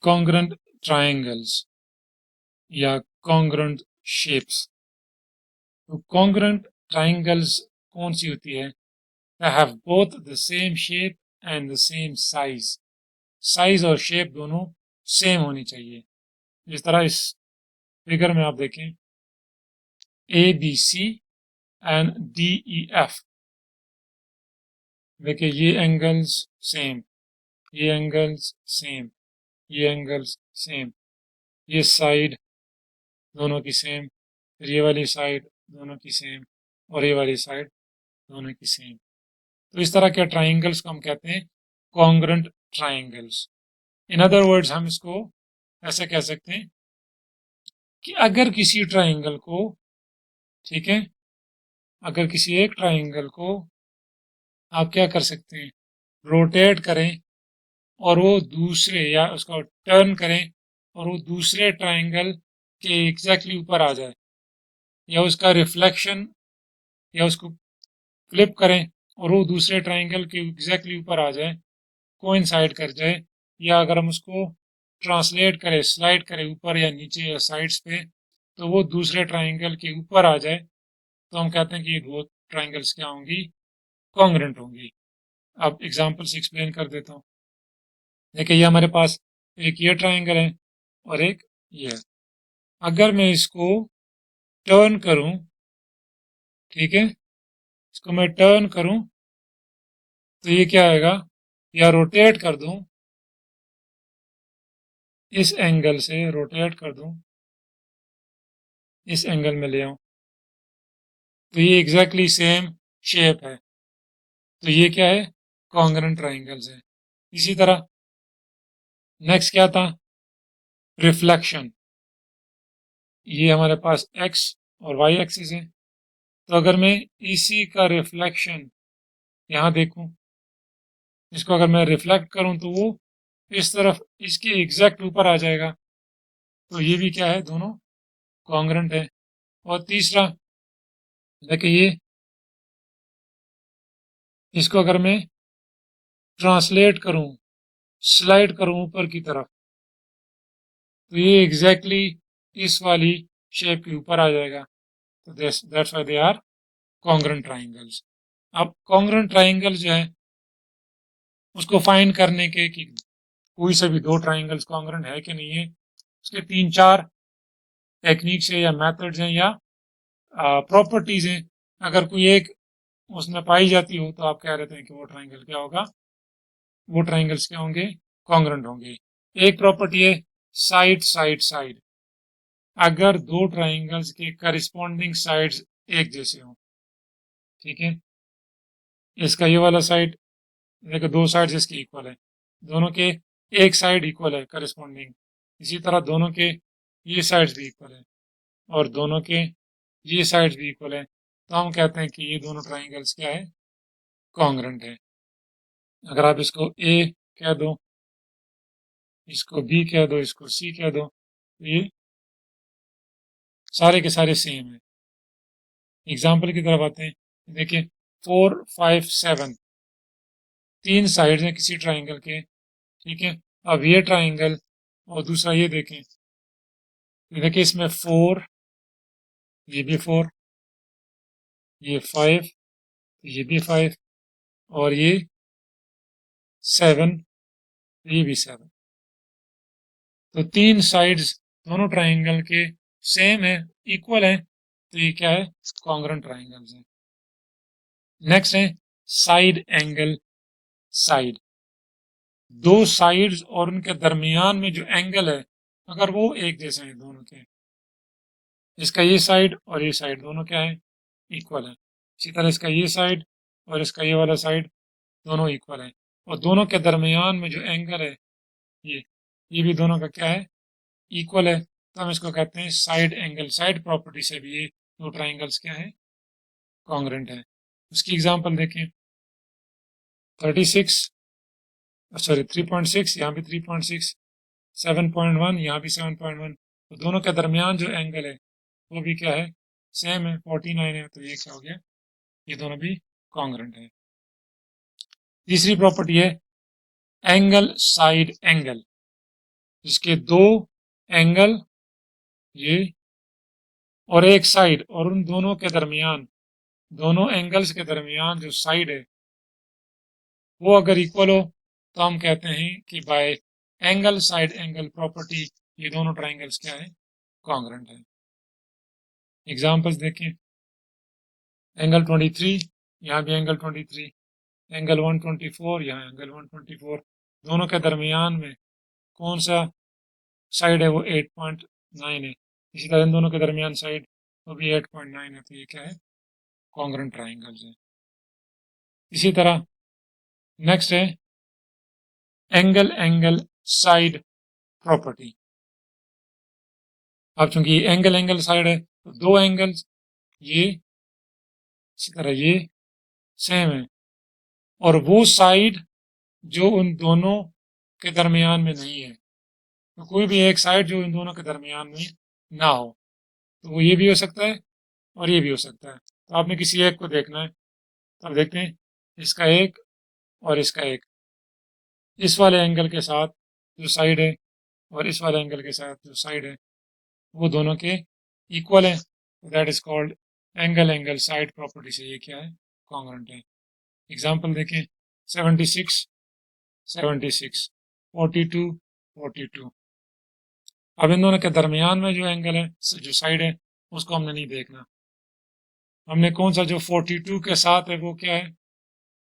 Congruent triangles या congruent shapes. तो congruent triangles कौन सी होती है? They have both the same shape and the same size. Size और शेप दोनों सेम होनी चाहिए। जिस तरह इस फिगर में आप देखें, A B C and D E F. देखिए ये एंगल्स सेम, ये एंगल्स सेम, ये एंगल्स सेम, ये साइड दोनों की सेम, फिर ये वाली साइड दोनों की सेम और ये वाली साइड दोनों की सेम। तो इस तरह के ट्राइंगल्स को हम कहते हैं congruent triangles. In other words हम इसको ऐसे कह सकते हैं कि अगर किसी ट्राइंगल को, ठीक है, अगर किसी एक ट्राइंगल को आप क्या कर सकते हैं, रोटेट करें और वो दूसरे, या उसको टर्न करें और वो दूसरे ट्राइंगल के एग्जैक्टली ऊपर आ जाए, या उसका रिफ्लेक्शन, या उसको फ्लिप करें और वो दूसरे ट्राइंगल के एग्जैक्टली ऊपर आ जाए, कोइंसाइड कर जाए, या अगर हम उसको ट्रांसलेट करें, स्लाइड करें ऊपर या नीचे या साइड्स पे, तो वो दूसरे ट्राइंगल के ऊपर आ जाए, तो हम कहते हैं कि ये दो ट्राइंगल्स क्या होंगी, कॉन्ग्रुएंट होंगी। अब एग्जांपल से एक्सप्लेन कर देता हूँ। देखिए ये हमारे पास एक ये ट्राइंगल है और एक ये है। अगर मैं इसको टर्न करूं, ठीक है, इसको मैं टर्न करूं तो ये क्या आएगा, या रोटेट कर दूं, इस एंगल से रोटेट कर दूं, इस एंगल में ले आऊं, तो ये एग्जैक्टली सेम शेप है, तो ये क्या है, कॉन्ग्रुएंट ट्राइंगल्स है। इसी तरह नेक्स्ट क्या था, रिफ्लेक्शन। ये हमारे पास एक्स और वाई एक्सिस है, तो अगर मैं इसी का रिफ्लेक्शन यहाँ देखूं, इसको अगर मैं रिफ्लेक्ट करूं तो वो इस तरफ इसके एग्जैक्ट ऊपर आ जाएगा, तो ये भी क्या है, दोनों कॉन्ग्रुएंट है। और तीसरा देखिए ये, इसको अगर मैं ट्रांसलेट करूं, स्लाइड करूं ऊपर की तरफ, तो ये एग्जैक्टली इस वाली शेप के ऊपर आ जाएगा, तो that's why they are congruent triangles. अब कॉन्ग्रुएंट ट्राइंगल जो है उसको फाइंड करने के कि कोई से भी दो ट्राइंगल्स कॉन्ग्रुएंट है कि नहीं है, उसके तीन चार टेक्निक्स है या मेथड्स हैं या प्रॉपर्टीज हैं। अगर कोई एक उसमें पाई जाती हो तो आप कह रहे हैं कि वो ट्राइंगल क्या होगा, वो ट्राइंगल्स क्या होंगे, कॉन्ग्रुएंट होंगे। एक प्रॉपर्टी है साइड साइड साइड। अगर दो ट्राइंगल्स के करस्पॉन्डिंग साइड्स एक जैसे हों, ठीक है, इसका ये वाला साइड, देखो दो साइड्स इसके इक्वल है, दोनों के एक साइड इक्वल है करस्पॉन्डिंग, इसी तरह दोनों के ये साइड्स भी इक्वल है और दोनों के ये साइड्स भी इक्वल है, तो हम कहते हैं कि ये दोनों ट्राइंगल्स क्या है, कॉन्ग्रुएंट है। अगर आप इसको ए कह दो, इसको बी कह दो, इसको सी कह दो, तो ये सारे के सारे सेम है। एग्जाम्पल की तरफ आते हैं, देखिए 4 5 7 तीन साइड्स हैं किसी ट्राइंगल के, ठीक है। अब ये ट्राइंगल और दूसरा ये देखें, देखिए इसमें 4, ये भी 4, ये 5, ये भी 5 और ये 7, ये भी 7। तो तीन साइड्स दोनों ट्राइंगल के सेम है, इक्वल है, तो ये क्या है, कॉन्ग्रुएंट ट्राइंगल्स है। नेक्स्ट है साइड एंगल साइड। दो साइड्स और उनके दरमियान में जो एंगल है, अगर वो एक जैसे हैं दोनों के, इसका ये साइड और ये साइड दोनों क्या है, इक्वल है। इसी तरह इसका ये साइड और इसका ये वाला साइड दोनों इक्वल है, और दोनों के दरमियान में जो एंगल है, ये भी दोनों का क्या है, इक्वल है, तो हम इसको कहते हैं साइड एंगल साइड। प्रॉपर्टी से भी ये दो ट्राइंगल्स क्या है, कॉन्ग्रुएंट है। उसकी एग्जांपल देखें, 36 सॉरी 3.6, यहाँ भी 3.6, 7.1, यहाँ भी 7.1, तो दोनों के दरमियान जो एंगल है वो भी क्या है, सेम है, 49 है, तो ये क्या हो गया, ये दोनों भी कॉन्ग्रुएंट है। तीसरी प्रॉपर्टी है एंगल साइड एंगल। जिसके दो एंगल ये और एक साइड, और उन दोनों के दरमियान, दोनों एंगल्स के दरमियान जो साइड है वो अगर इक्वल हो तो हम कहते हैं कि bye angle side angle property ये दोनों ट्राइंगल्स क्या है, कॉन्ग्रुएंट है। एग्जांपल्स देखें, एंगल 23, यहाँ भी एंगल 23, एंगल 124, यहाँ एंगल 124, दोनों के दरमियान में कौन सा साइड है, वो 8.9 है। इसी तरह इन दोनों के दरमियान साइड वो भी 8.9 है, तो ये क्या है, कॉन्ग्रुएंट ट्राइंगल्स है। इसी तरह नेक्स्ट है एंगल एंगल साइड प्रॉपर्टी। अब चूंकि एंगल एंगल साइड है तो दो एंगल्स ये इसी तरह ये सेम है, और वो साइड जो उन दोनों के दरमियान में नहीं है, तो कोई भी एक साइड जो इन दोनों के दरमियान में ना हो, तो वो ये भी हो सकता है और ये भी हो सकता है। तो आपने किसी एक को देखना है, तो आप देखते हैं इसका एक और इसका एक, इस वाले एंगल के साथ जो साइड है और इस वाले एंगल के साथ जो साइड है वो दोनों के इक्वल है, that is called angle angle side property से ये क्या है, कॉन्ग्रुएंट है। एग्जांपल देखें, 76 76, 42 42। अब इन दोनों के दरमियान में जो एंगल है, जो साइड है, उसको हमने नहीं देखना, हमने कौन सा जो 42 के साथ है वो क्या है,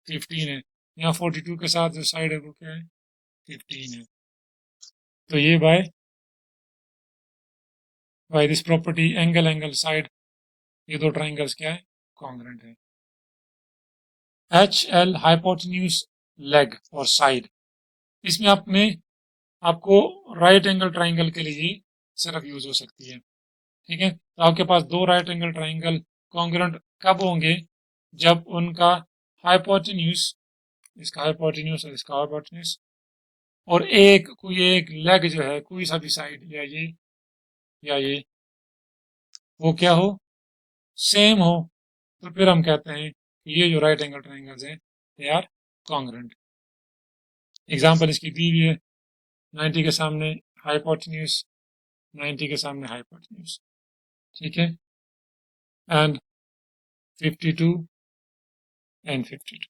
15 है। यहाँ 42 के साथ जो साइड है वो क्या है, 15 है। तो ये by this property angle angle side ये दो ट्राइंगल्स क्या है, कॉन्ग्रुएंट है। एच एल हाइपोटेन्यूज लेग और साइड, इसमें आपको राइट एंगल ट्राइंगल के लिए सिर्फ यूज हो सकती है। ठीक है, तो आपके पास दो राइट एंगल ट्राइंगल कॉन्ग्रुएंट कब होंगे, जब उनका हाइपोटेन्यूज, इसका हाइपोटेन्यूज और इसका हाइपोटेन्यूज, और कोई एक लेग जो है, कोई सा भी साइड या ये वो क्या हो, सेम हो, तो फिर हम कहते हैं कि ये जो राइट एंगल ट्राइंगल्स हैं दे आर कॉन्ग्रुएंट। एग्जांपल इसकी दी हुई है, 90 के सामने हाइपोटेन्यूज, 90 के सामने हाइपोटेन्यूज, ठीक है, एंड 52 एंड 52।